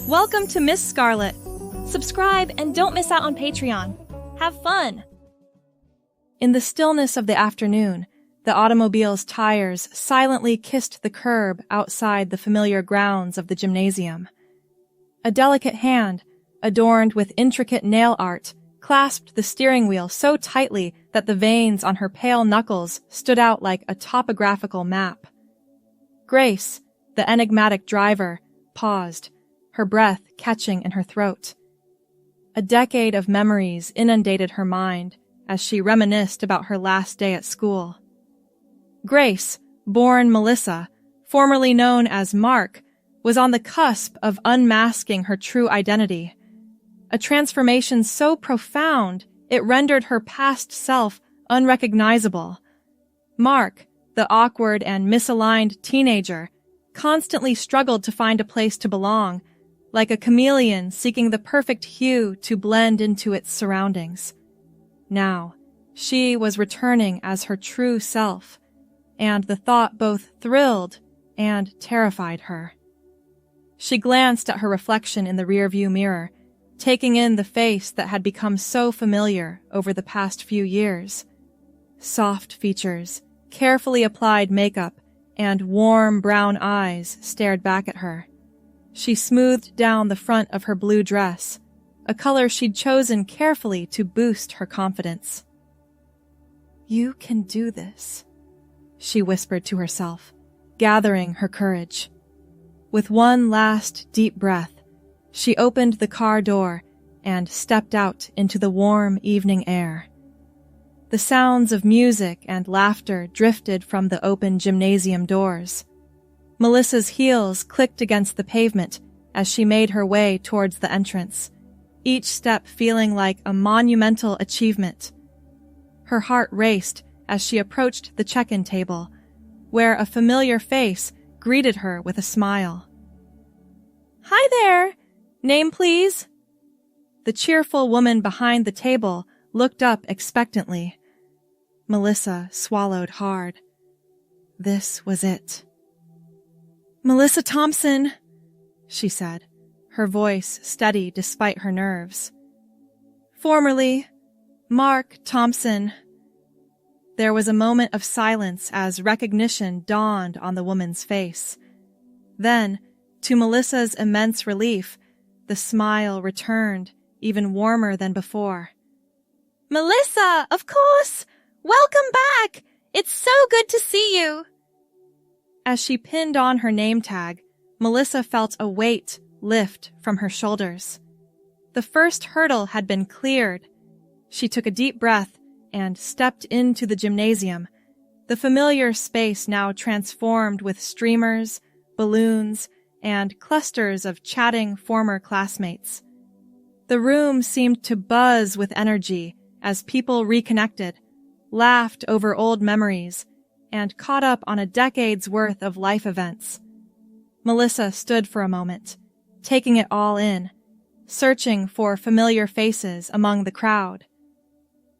Welcome to Miss Scarlett. Subscribe and don't miss out on Patreon. Have fun! In the stillness of the afternoon, the automobile's tires silently kissed the curb outside the familiar grounds of the gymnasium. A delicate hand, adorned with intricate nail art, clasped the steering wheel so tightly that the veins on her pale knuckles stood out like a topographical map. Grace, the enigmatic driver, paused, her breath catching in her throat. A decade of memories inundated her mind as she reminisced about her last day at school. Grace, born Melissa, formerly known as Mark, was on the cusp of unmasking her true identity. A transformation so profound it rendered her past self unrecognizable. Mark, the awkward and misaligned teenager, constantly struggled to find a place to belong, like a chameleon seeking the perfect hue to blend into its surroundings. Now, she was returning as her true self, and the thought both thrilled and terrified her. She glanced at her reflection in the rearview mirror, taking in the face that had become so familiar over the past few years. Soft features, carefully applied makeup, and warm brown eyes stared back at her. She smoothed down the front of her blue dress, a color she'd chosen carefully to boost her confidence. "You can do this," she whispered to herself, gathering her courage. With one last deep breath, she opened the car door and stepped out into the warm evening air. The sounds of music and laughter drifted from the open gymnasium doors. Melissa's heels clicked against the pavement as she made her way towards the entrance, each step feeling like a monumental achievement. Her heart raced as she approached the check-in table, where a familiar face greeted her with a smile. "Hi there! Name, please?" The cheerful woman behind the table looked up expectantly. Melissa swallowed hard. This was it. "Melissa Thompson," she said, her voice steady despite her nerves. "Formerly, Mark Thompson." There was a moment of silence as recognition dawned on the woman's face. Then, to Melissa's immense relief, the smile returned, even warmer than before. "Melissa, of course! Welcome back! It's so good to see you!" As she pinned on her name tag, Melissa felt a weight lift from her shoulders. The first hurdle had been cleared. She took a deep breath and stepped into the gymnasium, the familiar space now transformed with streamers, balloons, and clusters of chatting former classmates. The room seemed to buzz with energy as people reconnected, laughed over old memories, and caught up on a decade's worth of life events. Melissa stood for a moment, taking it all in, searching for familiar faces among the crowd.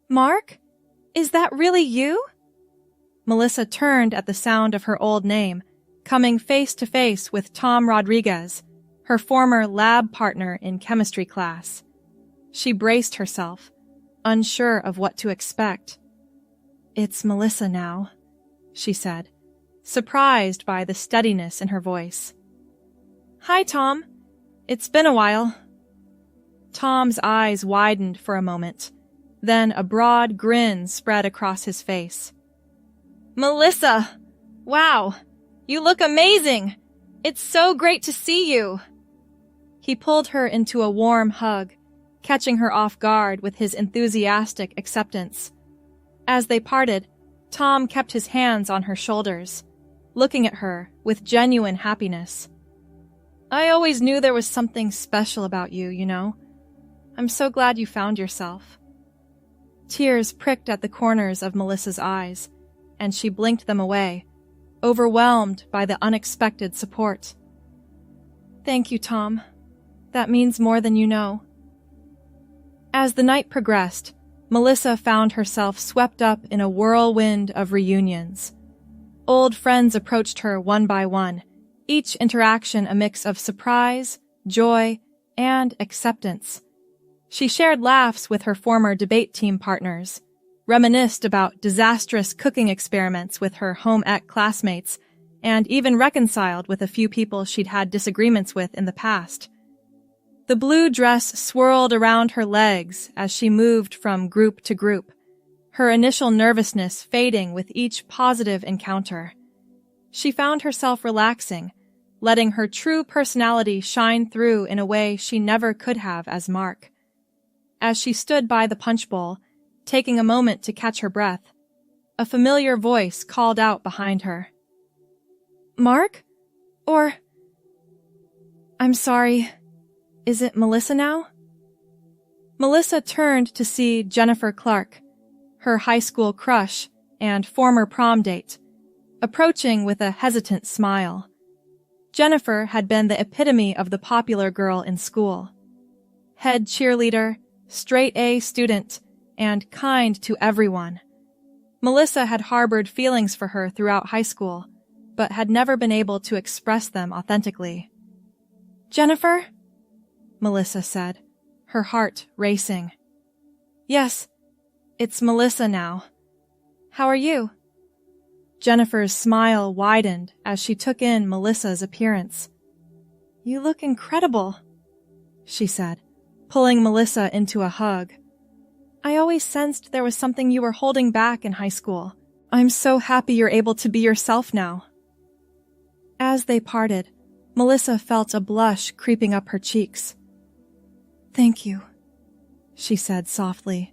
"Mark? Is that really you?" Melissa turned at the sound of her old name, coming face to face with Tom Rodriguez, her former lab partner in chemistry class. She braced herself, unsure of what to expect. "It's Melissa now," she said, surprised by the steadiness in her voice. "Hi, Tom. It's been a while." Tom's eyes widened for a moment, then a broad grin spread across his face. "Melissa! Wow! You look amazing! It's so great to see you!" He pulled her into a warm hug, catching her off guard with his enthusiastic acceptance. As they parted, Tom kept his hands on her shoulders, looking at her with genuine happiness. "I always knew there was something special about you, you know. I'm so glad you found yourself." Tears pricked at the corners of Melissa's eyes, and she blinked them away, overwhelmed by the unexpected support. "Thank you, Tom. That means more than you know." As the night progressed, Melissa found herself swept up in a whirlwind of reunions. Old friends approached her one by one, each interaction a mix of surprise, joy, and acceptance. She shared laughs with her former debate team partners, reminisced about disastrous cooking experiments with her home ec classmates, and even reconciled with a few people she'd had disagreements with in the past. The blue dress swirled around her legs as she moved from group to group, her initial nervousness fading with each positive encounter. She found herself relaxing, letting her true personality shine through in a way she never could have as Mark. As she stood by the punch bowl, taking a moment to catch her breath, a familiar voice called out behind her. "Mark? Or... I'm sorry, is it Melissa now?" Melissa turned to see Jennifer Clark, her high school crush and former prom date, approaching with a hesitant smile. Jennifer had been the epitome of the popular girl in school. Head cheerleader, straight-A student, and kind to everyone. Melissa had harbored feelings for her throughout high school, but had never been able to express them authentically. "Jennifer?" Melissa said, her heart racing. "Yes, it's Melissa now. How are you?" Jennifer's smile widened as she took in Melissa's appearance. "You look incredible," she said, pulling Melissa into a hug. "I always sensed there was something you were holding back in high school. I'm so happy you're able to be yourself now." As they parted, Melissa felt a blush creeping up her cheeks. "Thank you," she said softly.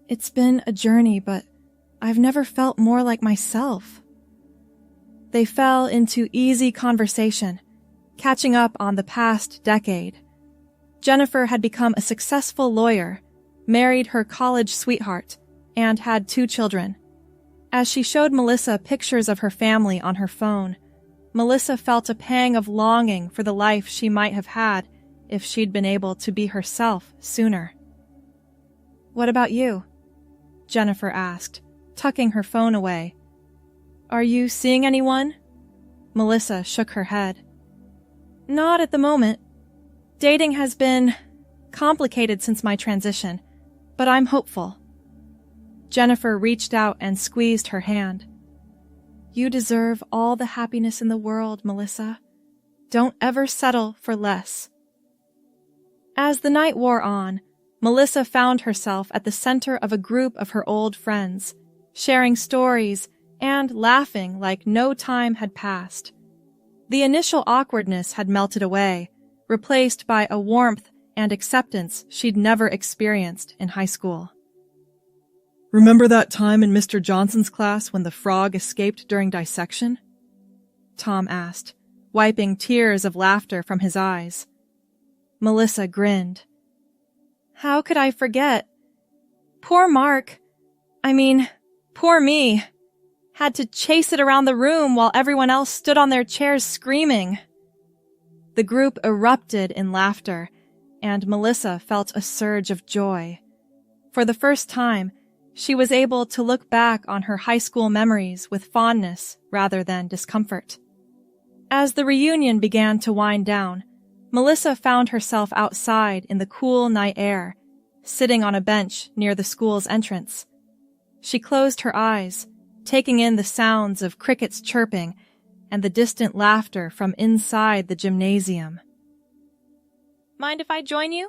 "It's been a journey, but I've never felt more like myself." They fell into easy conversation, catching up on the past decade. Jennifer had become a successful lawyer, married her college sweetheart, and had 2 children. As she showed Melissa pictures of her family on her phone, Melissa felt a pang of longing for the life she might have had if she'd been able to be herself sooner. "What about you?" Jennifer asked, tucking her phone away. "Are you seeing anyone?" Melissa shook her head. "Not at the moment. Dating has been complicated since my transition, but I'm hopeful." Jennifer reached out and squeezed her hand. "You deserve all the happiness in the world, Melissa. Don't ever settle for less." As the night wore on, Melissa found herself at the center of a group of her old friends, sharing stories and laughing like no time had passed. The initial awkwardness had melted away, replaced by a warmth and acceptance she'd never experienced in high school. "Remember that time in Mr. Johnson's class when the frog escaped during dissection?" Tom asked, wiping tears of laughter from his eyes. Melissa grinned. "How could I forget? Poor Mark. Poor me. Had to chase it around the room while everyone else stood on their chairs screaming." The group erupted in laughter, and Melissa felt a surge of joy. For the first time, she was able to look back on her high school memories with fondness rather than discomfort. As the reunion began to wind down, Melissa found herself outside in the cool night air, sitting on a bench near the school's entrance. She closed her eyes, taking in the sounds of crickets chirping and the distant laughter from inside the gymnasium. "Mind if I join you?"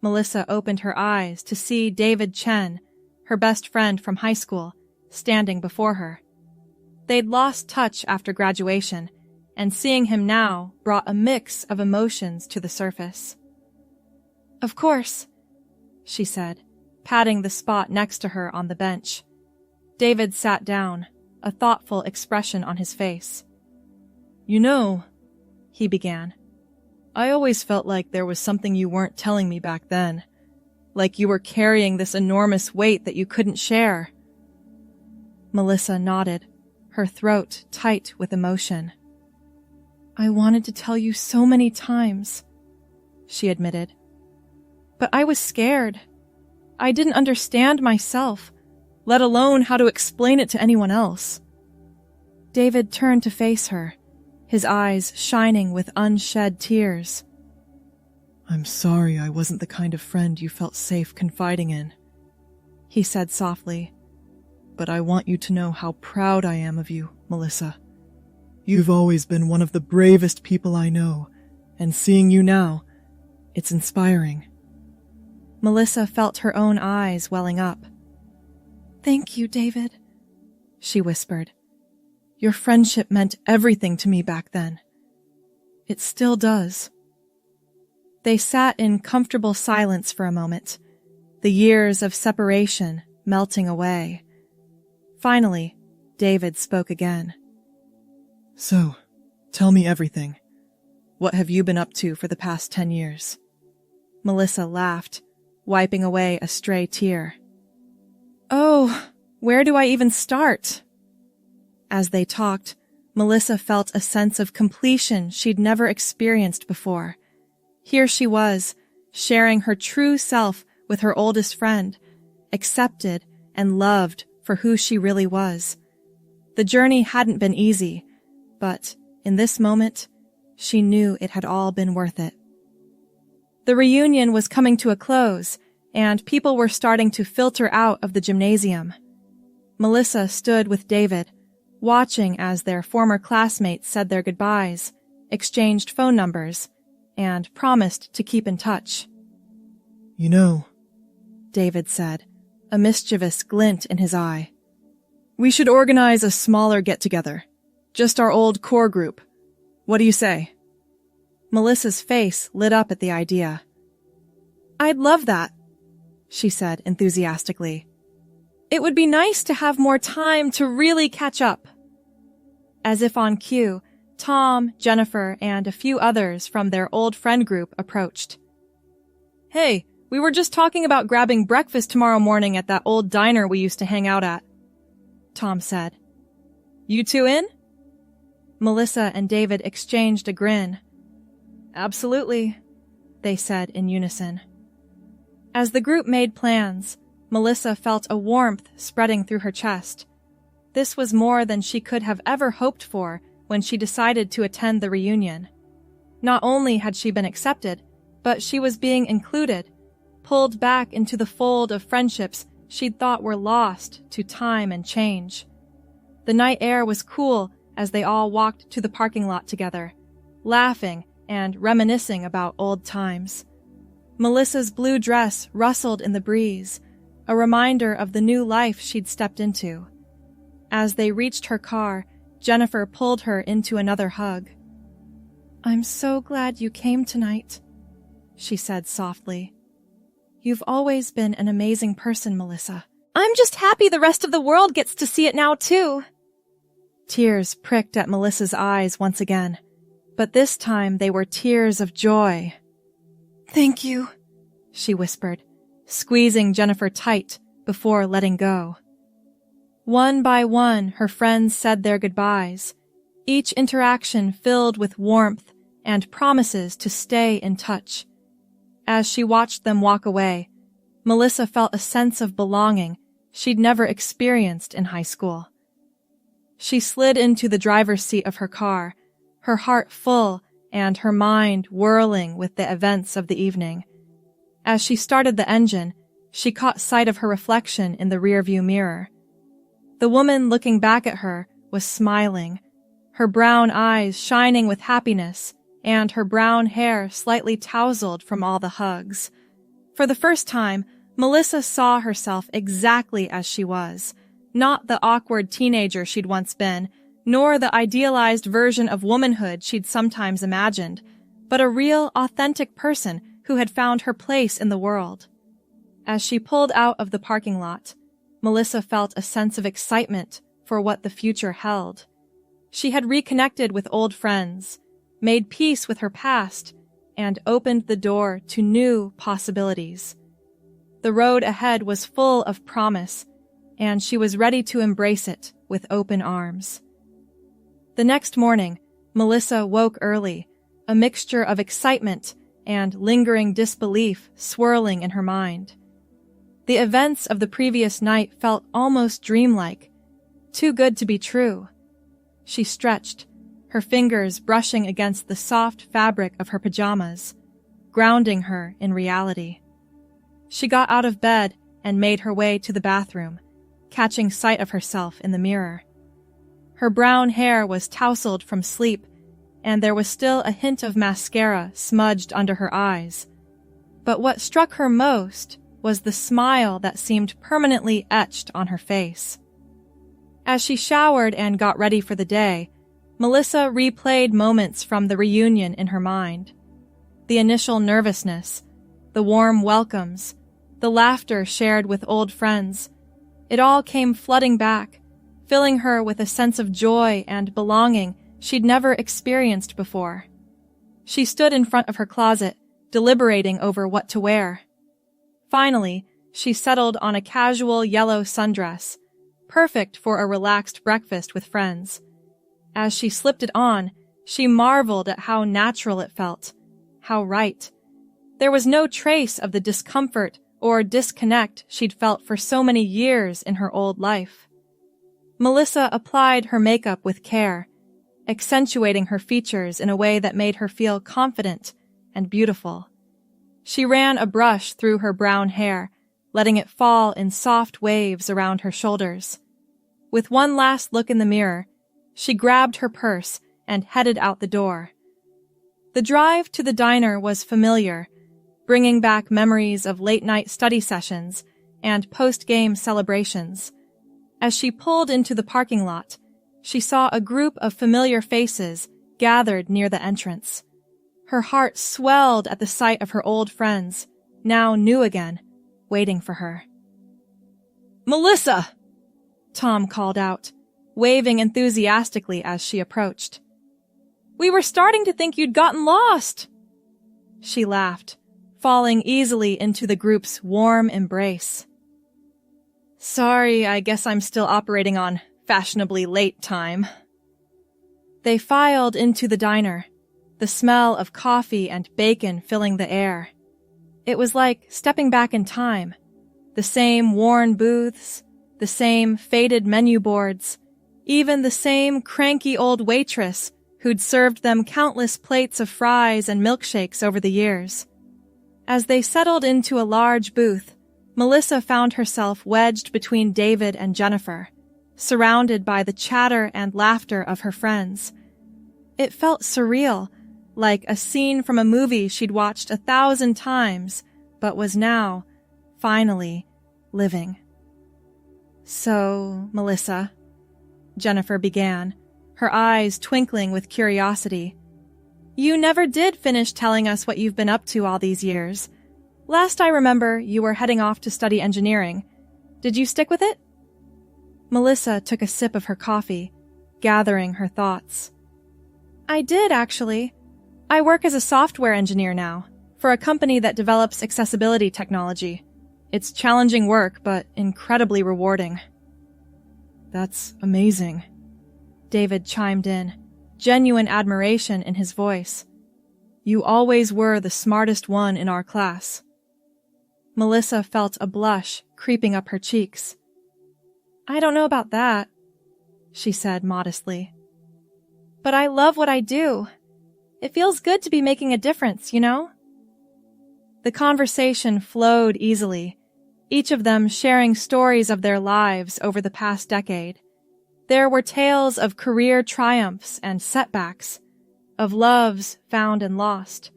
Melissa opened her eyes to see David Chen, her best friend from high school, standing before her. They'd lost touch after graduation, and seeing him now brought a mix of emotions to the surface. "Of course," she said, patting the spot next to her on the bench. David sat down, a thoughtful expression on his face. "You know," he began, "I always felt like there was something you weren't telling me back then. Like you were carrying this enormous weight that you couldn't share." Melissa nodded, her throat tight with emotion. "I wanted to tell you so many times," she admitted. "But I was scared. I didn't understand myself, let alone how to explain it to anyone else." David turned to face her, his eyes shining with unshed tears. "I'm sorry I wasn't the kind of friend you felt safe confiding in," he said softly. "But I want you to know how proud I am of you, Melissa. You've always been one of the bravest people I know, and seeing you now, it's inspiring." Melissa felt her own eyes welling up. "Thank you, David," she whispered. "Your friendship meant everything to me back then. It still does." They sat in comfortable silence for a moment, the years of separation melting away. Finally, David spoke again. "So, tell me everything. What have you been up to for the past 10 years? Melissa laughed, wiping away a stray tear. "Oh, where do I even start?" As they talked, Melissa felt a sense of completion she'd never experienced before. Here she was, sharing her true self with her oldest friend, accepted and loved for who she really was. The journey hadn't been easy, but in this moment, she knew it had all been worth it. The reunion was coming to a close, and people were starting to filter out of the gymnasium. Melissa stood with David, watching as their former classmates said their goodbyes, exchanged phone numbers, and promised to keep in touch. "You know," David said, a mischievous glint in his eye, "we should organize a smaller get-together. Just our old core group. What do you say?" Melissa's face lit up at the idea. "I'd love that," she said enthusiastically. "It would be nice to have more time to really catch up." As if on cue, Tom, Jennifer, and a few others from their old friend group approached. "Hey, we were just talking about grabbing breakfast tomorrow morning at that old diner we used to hang out at," Tom said. "You two in?" Melissa and David exchanged a grin. "Absolutely," they said in unison. As the group made plans, Melissa felt a warmth spreading through her chest. This was more than she could have ever hoped for when she decided to attend the reunion. Not only had she been accepted, but she was being included, pulled back into the fold of friendships she'd thought were lost to time and change. The night air was cool as they all walked to the parking lot together, laughing and reminiscing about old times. Melissa's blue dress rustled in the breeze, a reminder of the new life she'd stepped into. As they reached her car, Jennifer pulled her into another hug. "I'm so glad you came tonight," she said softly. "You've always been an amazing person, Melissa." "I'm just happy the rest of the world gets to see it now, too." Tears pricked at Melissa's eyes once again, but this time they were tears of joy. "Thank you," she whispered, squeezing Jennifer tight before letting go. One by one, her friends said their goodbyes, each interaction filled with warmth and promises to stay in touch. As she watched them walk away, Melissa felt a sense of belonging she'd never experienced in high school. She slid into the driver's seat of her car, her heart full and her mind whirling with the events of the evening. As she started the engine, she caught sight of her reflection in the rearview mirror. The woman looking back at her was smiling, her brown eyes shining with happiness and her brown hair slightly tousled from all the hugs. For the first time, Melissa saw herself exactly as she was, not the awkward teenager she'd once been, nor the idealized version of womanhood she'd sometimes imagined, but a real, authentic person who had found her place in the world. As she pulled out of the parking lot, Melissa felt a sense of excitement for what the future held. She had reconnected with old friends, made peace with her past, and opened the door to new possibilities. The road ahead was full of promise, and she was ready to embrace it with open arms. The next morning, Melissa woke early, a mixture of excitement and lingering disbelief swirling in her mind. The events of the previous night felt almost dreamlike, too good to be true. She stretched, her fingers brushing against the soft fabric of her pajamas, grounding her in reality. She got out of bed and made her way to the bathroom, catching sight of herself in the mirror. Her brown hair was tousled from sleep, and there was still a hint of mascara smudged under her eyes. But what struck her most was the smile that seemed permanently etched on her face. As she showered and got ready for the day, Melissa replayed moments from the reunion in her mind. The initial nervousness, the warm welcomes, the laughter shared with old friends. It all came flooding back, filling her with a sense of joy and belonging she'd never experienced before. She stood in front of her closet, deliberating over what to wear. Finally, she settled on a casual yellow sundress, perfect for a relaxed breakfast with friends. As she slipped it on, she marveled at how natural it felt, how right. There was no trace of the discomfort or disconnect she'd felt for so many years in her old life. Melissa applied her makeup with care, accentuating her features in a way that made her feel confident and beautiful. She ran a brush through her brown hair, letting it fall in soft waves around her shoulders. With one last look in the mirror, she grabbed her purse and headed out the door. The drive to the diner was familiar, bringing back memories of late-night study sessions and post-game celebrations. As she pulled into the parking lot, she saw a group of familiar faces gathered near the entrance. Her heart swelled at the sight of her old friends, now new again, waiting for her. "Melissa!" Tom called out, waving enthusiastically as she approached. "We were starting to think you'd gotten lost." She laughed, falling easily into the group's warm embrace. "Sorry, I guess I'm still operating on fashionably late time." They filed into the diner, the smell of coffee and bacon filling the air. It was like stepping back in time. The same worn booths, the same faded menu boards, even the same cranky old waitress who'd served them countless plates of fries and milkshakes over the years. As they settled into a large booth, Melissa found herself wedged between David and Jennifer, surrounded by the chatter and laughter of her friends. It felt surreal, like a scene from a movie she'd watched 1,000 times, but was now, finally, living. "So, Melissa," Jennifer began, her eyes twinkling with curiosity, "you never did finish telling us what you've been up to all these years. Last I remember, you were heading off to study engineering. Did you stick with it?" Melissa took a sip of her coffee, gathering her thoughts. "I did, actually. I work as a software engineer now, for a company that develops accessibility technology. It's challenging work, but incredibly rewarding." "That's amazing," David chimed in, genuine admiration in his voice. "You always were the smartest one in our class." Melissa felt a blush creeping up her cheeks. "I don't know about that," she said modestly. "But I love what I do. It feels good to be making a difference, you know?" The conversation flowed easily, each of them sharing stories of their lives over the past decade. There were tales of career triumphs and setbacks, of loves found and lost,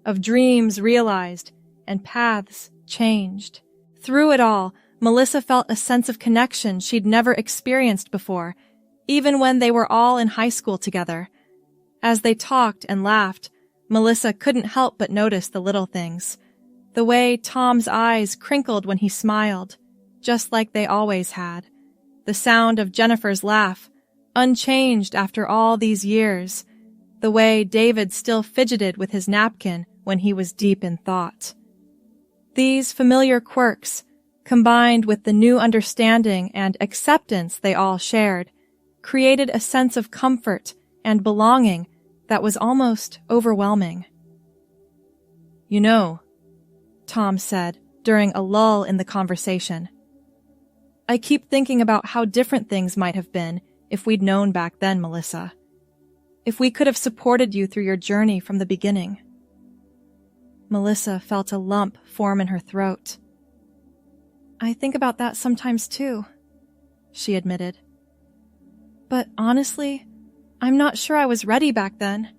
of dreams realized and paths changed. Through it all, Melissa felt a sense of connection she'd never experienced before, even when they were all in high school together. As they talked and laughed, Melissa couldn't help but notice the little things. The way Tom's eyes crinkled when he smiled, just like they always had. The sound of Jennifer's laugh, unchanged after all these years. The way David still fidgeted with his napkin when he was deep in thought. These familiar quirks, combined with the new understanding and acceptance they all shared, created a sense of comfort and belonging that was almost overwhelming. "You know," Tom said during a lull in the conversation, "I keep thinking about how different things might have been if we'd known back then, Melissa. If we could have supported you through your journey from the beginning. Melissa felt a lump form in her throat. I think about that sometimes too, she admitted. But honestly, I'm not sure I was ready back then.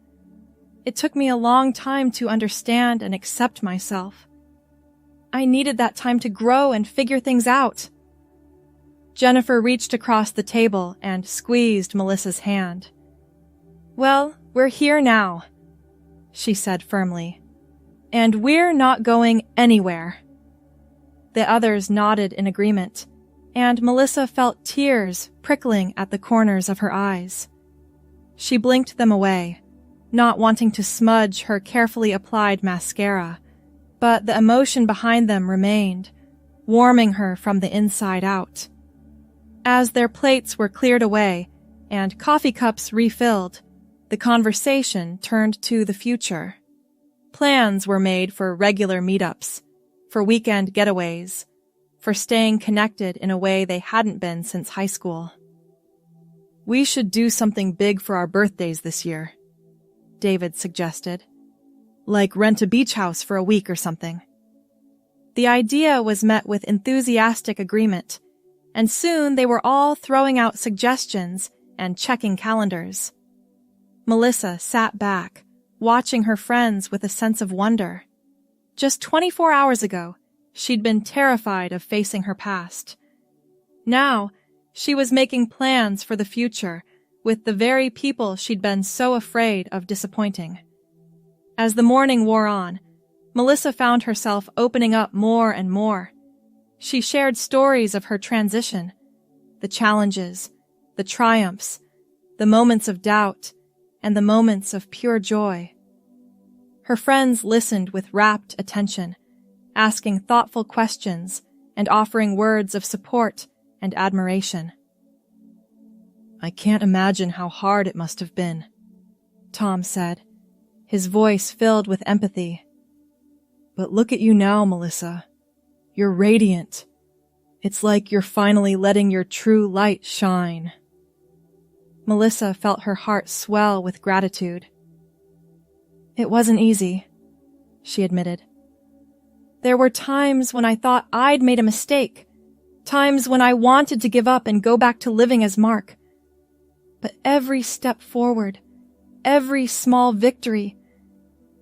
It took me a long time to understand and accept myself. I needed that time to grow and figure things out. Jennifer reached across the table and squeezed Melissa's hand. Well, we're here now, she said firmly. And we're not going anywhere. The others nodded in agreement, and Melissa felt tears prickling at the corners of her eyes. She blinked them away, not wanting to smudge her carefully applied mascara, but the emotion behind them remained, warming her from the inside out. As their plates were cleared away and coffee cups refilled, the conversation turned to the future. Plans were made for regular meetups, for weekend getaways, for staying connected in a way they hadn't been since high school. We should do something big for our birthdays this year, David suggested. Like rent a beach house for a week or something. The idea was met with enthusiastic agreement, and soon they were all throwing out suggestions and checking calendars. Melissa sat back, watching her friends with a sense of wonder. Just 24 hours ago, she'd been terrified of facing her past. Now, she was making plans for the future with the very people she'd been so afraid of disappointing. As the morning wore on, Melissa found herself opening up more and more. She shared stories of her transition, the challenges, the triumphs, the moments of doubt, and the moments of pure joy. Her friends listened with rapt attention, asking thoughtful questions and offering words of support and admiration. I can't imagine how hard it must have been, Tom said, his voice filled with empathy. But look at you now, Melissa. You're radiant. It's like you're finally letting your true light shine. Melissa felt her heart swell with gratitude. It wasn't easy, she admitted. There were times when I thought I'd made a mistake, times when I wanted to give up and go back to living as Mark. But every step forward, every small victory,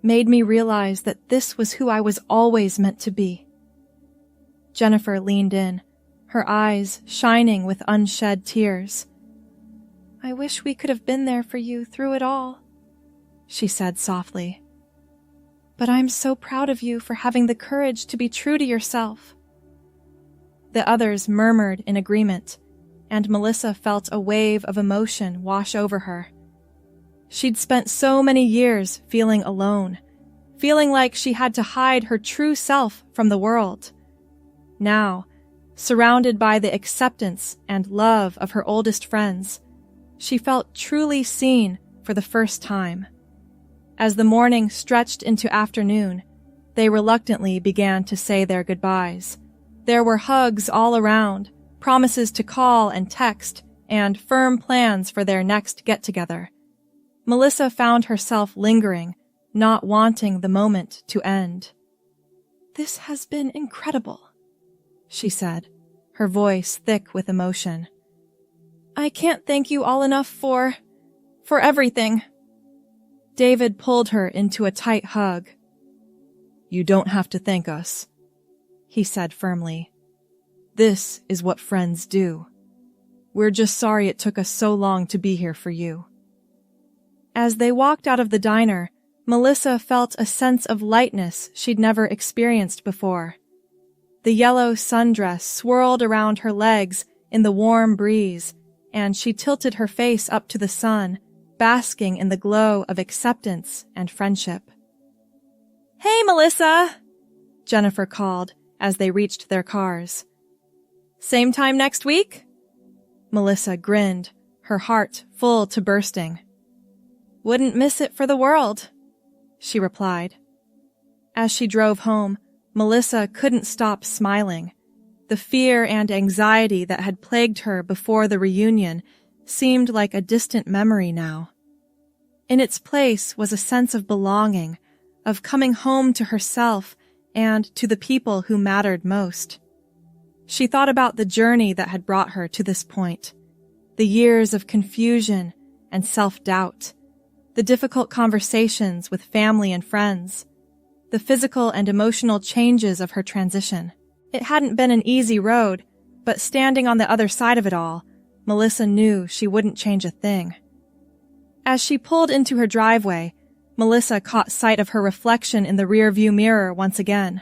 made me realize that this was who I was always meant to be. Jennifer leaned in, her eyes shining with unshed tears. I wish we could have been there for you through it all, she said softly. But I'm so proud of you for having the courage to be true to yourself. The others murmured in agreement, and Melissa felt a wave of emotion wash over her. She'd spent so many years feeling alone, feeling like she had to hide her true self from the world. Now, surrounded by the acceptance and love of her oldest friends, she felt truly seen for the first time. As the morning stretched into afternoon, they reluctantly began to say their goodbyes. There were hugs all around, promises to call and text, and firm plans for their next get-together. Melissa found herself lingering, not wanting the moment to end. This has been incredible, she said, her voice thick with emotion. I can't thank you all enough for everything. David pulled her into a tight hug. You don't have to thank us, he said firmly. This is what friends do. We're just sorry it took us so long to be here for you. As they walked out of the diner, Melissa felt a sense of lightness she'd never experienced before. The yellow sundress swirled around her legs in the warm breeze, and she tilted her face up to the sun, basking in the glow of acceptance and friendship. Hey, Melissa! Jennifer called as they reached their cars. Same time next week? Melissa grinned, her heart full to bursting. Wouldn't miss it for the world, she replied. As she drove home, Melissa couldn't stop smiling. The fear and anxiety that had plagued her before the reunion seemed like a distant memory now. In its place was a sense of belonging, of coming home to herself and to the people who mattered most. She thought about the journey that had brought her to this point, the years of confusion and self-doubt, the difficult conversations with family and friends, the physical and emotional changes of her transition. It hadn't been an easy road, but standing on the other side of it all, Melissa knew she wouldn't change a thing. As she pulled into her driveway, Melissa caught sight of her reflection in the rearview mirror once again.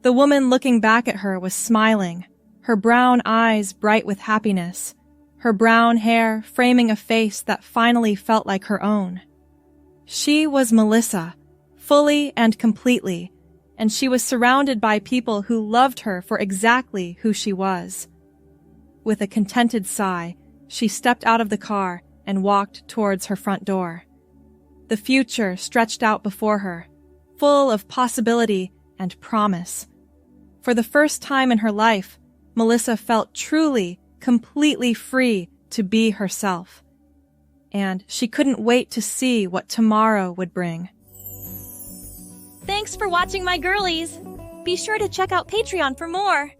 The woman looking back at her was smiling, her brown eyes bright with happiness, her brown hair framing a face that finally felt like her own. She was Melissa, fully and completely, and she was surrounded by people who loved her for exactly who she was. With a contented sigh, she stepped out of the car and walked towards her front door. The future stretched out before her, full of possibility and promise. For the first time in her life, Melissa felt truly, completely free to be herself. And she couldn't wait to see what tomorrow would bring. Thanks for watching, my girlies! Be sure to check out Patreon for more!